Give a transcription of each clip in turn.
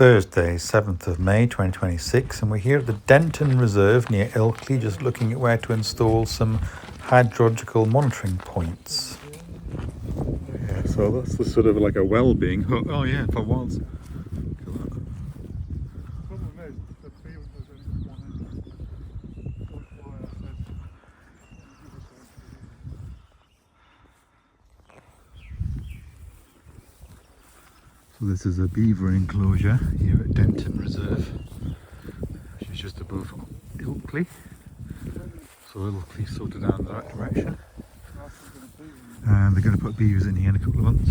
Thursday, 7th of May 2026, and we're here at the Denton Reserve near Ilkley, just looking at where to install some hydrological monitoring points. Yeah, so that's the sort of like a well-being hook. Oh yeah, for once. So this is a beaver enclosure here at Denton Reserve, which is just above Ilkley. So Ilkley sort of down that direction. And they're going to put beavers in here in a couple of months.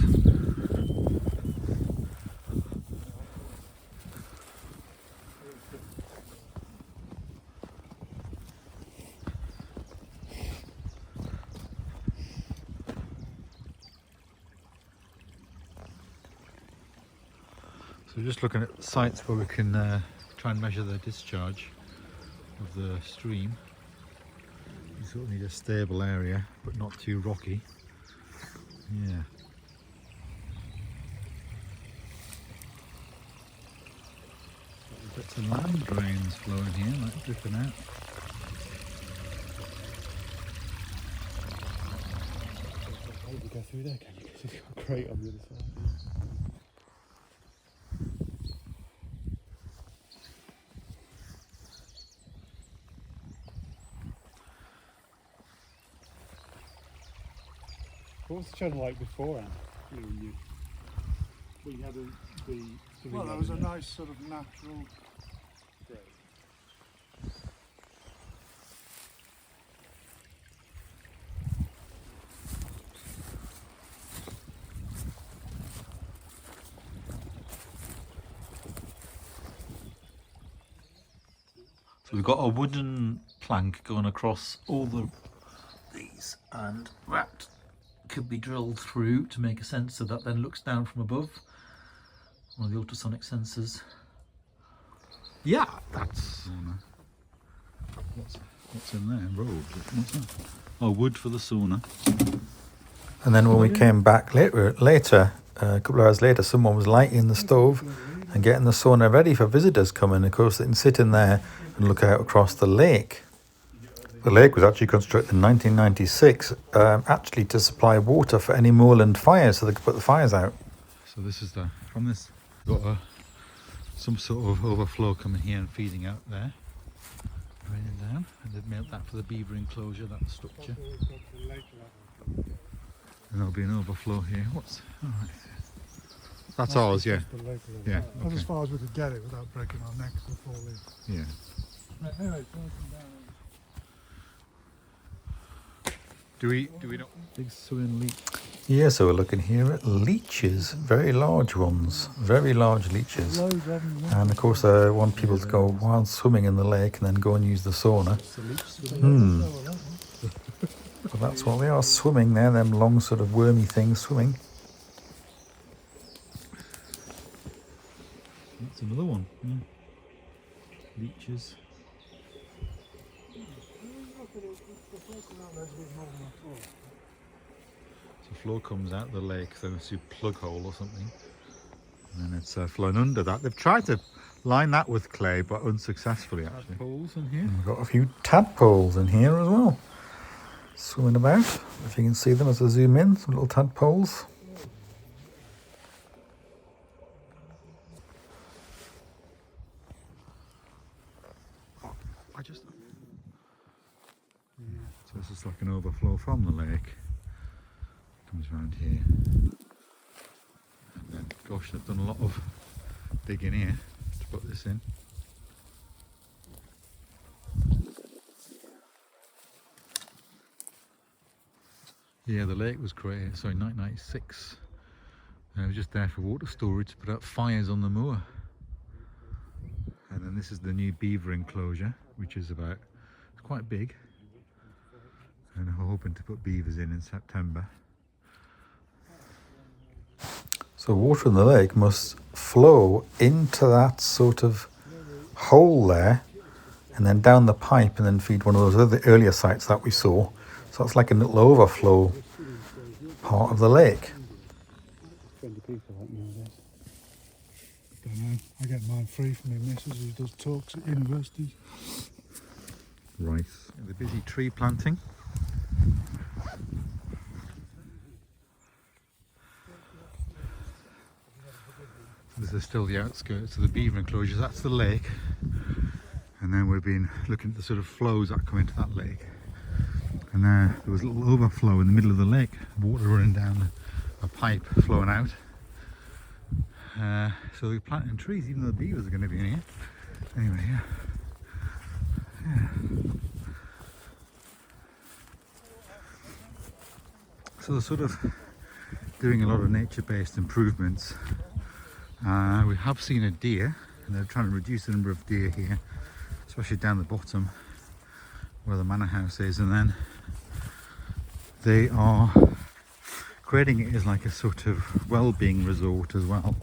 So we're just looking at sites where we can try and measure the discharge of the stream. You sort of need a stable area, but not too rocky. Yeah. Bits of land drains flowing here, like dripping out. You go through there, can you? Because it's got a crate on the other side. What was the channel like beforehand? When you had the well, there was a nice sort of natural grade. So we've got a wooden plank going across all these, and that could be drilled through to make a sensor that then looks down from above. One of the ultrasonic sensors. Yeah, that's... What's in there? Robes? What's that? Oh, wood for the sauna. And then when we came back later, a couple of hours later, someone was lighting the stove and getting the sauna ready for visitors coming. Of course, they can sit in there and look out across the lake. The lake was actually constructed in 1996, actually to supply water for any moorland fires, so they could put the fires out. So this is from this, got some sort of overflow coming here and feeding out there, draining down, and they've made that for the beaver enclosure, that structure. And there'll be an overflow here. What's all right? That's ours, yeah. Yeah. That's as far as we could get it without breaking our necks and falling. Yeah. Right, anyway, down. Do we not? Big swimming leech. Yeah, so we're looking here at leeches, very large ones, very large leeches. And of course I want people to go while swimming in the lake and then go and use the sauna. But that's what they are, swimming there, them long sort of wormy things swimming. That's another one, yeah. Leeches. So flow comes out the lake, so it's a plug hole or something, and then it's flowing under that. They've tried to line that with clay, but unsuccessfully actually. Tadpoles in here. And we've got a few tadpoles in here as well, swimming about. If you can see them as I zoom in, some little tadpoles. So this is like an overflow from the lake. Comes around here. And then, gosh, they've done a lot of digging here to put this in. Yeah, the lake was created, sorry, 1996. And it was just there for water storage to put out fires on the moor. And then this is the new beaver enclosure, which is it's quite big. And we're hoping to put beavers in September. So water in the lake must flow into that sort of hole there and then down the pipe and then feed one of those other earlier sites that we saw. So it's like a little overflow part of the lake. People like nowadays. Don't know. I get mine free from my missus who does talks at universities. Rice. They're busy tree planting. This is still the outskirts of the beaver enclosures. That's the lake. And then we've been looking at the sort of flows that come into that lake. And there was a little overflow in the middle of the lake. Water running down a pipe flowing out. So they're planting trees, even though the beavers are going to be in here. Anyway, yeah. So they're sort of doing a lot of nature-based improvements. We have seen a deer, and they're trying to reduce the number of deer here, especially down the bottom where the manor house is, and then they are creating it as like a sort of well-being resort as well,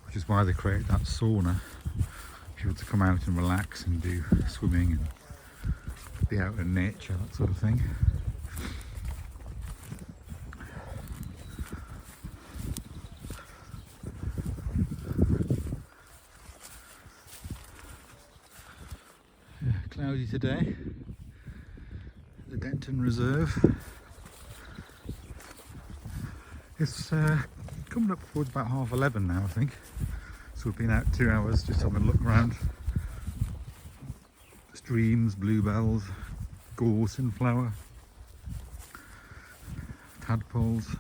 which is why they create that sauna for people to come out and relax and do swimming and be out in nature, that sort of thing. Cloudy today, the Denton Reserve. It's coming up towards about 11:30 now, I think. So we've been out 2 hours just having a look around. Streams, bluebells, gorse in flower, tadpoles.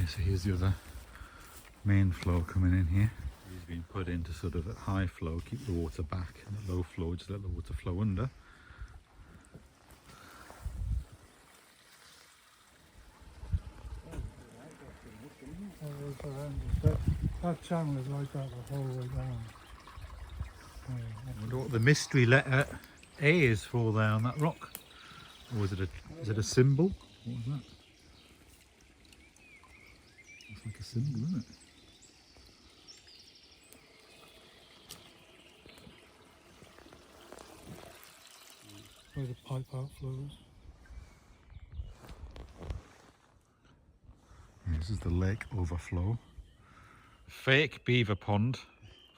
So here's the other main flow coming in here. It's been put into sort of at high flow, keep the water back, and at low flow, just let the water flow under. That channel is like that the whole way down. I wonder what the mystery letter A is for there on that rock. Or is it a symbol? What was that? It's like a symbol, isn't it? Where the pipe outflows. This is the lake overflow. Fake beaver pond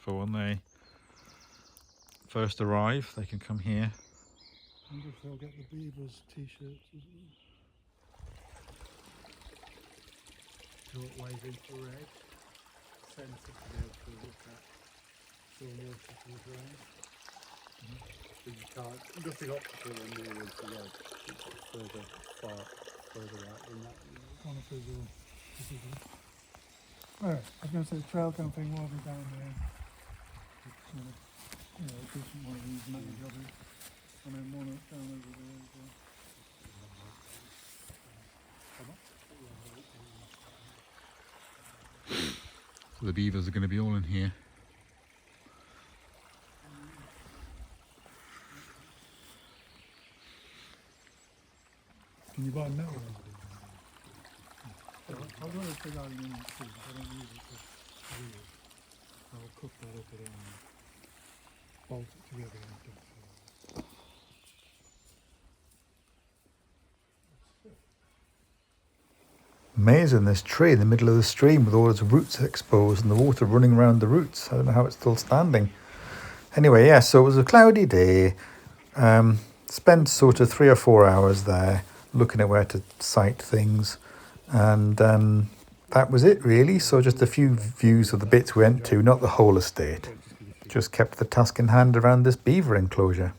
for when they first arrive. They can come here. I wonder if they'll get the beavers t-shirts as well. Short-wave infrared sensor to be able to look at storm water from the ground. But you can't, nothing optical in there is the red. It's further out than that. On a visual. Oh, I was going to say the trail camping while we're down there. It's sort of, a decent one of these mountain jobbers. And then one up down over there as well. So the beavers are going to be all in here. Can you buy metal? I've got a big aluminium too, I don't use it for real. I'll cook that up with it and bolt it together and stuff. Amazing, this tree in the middle of the stream with all its roots exposed and the water running around the roots. I don't know how it's still standing. Anyway, yeah, so it was a cloudy day. Spent sort of 3 or 4 hours there looking at where to site things. And that was it really. So just a few views of the bits we went to, not the whole estate. Just kept the task in hand around this beaver enclosure.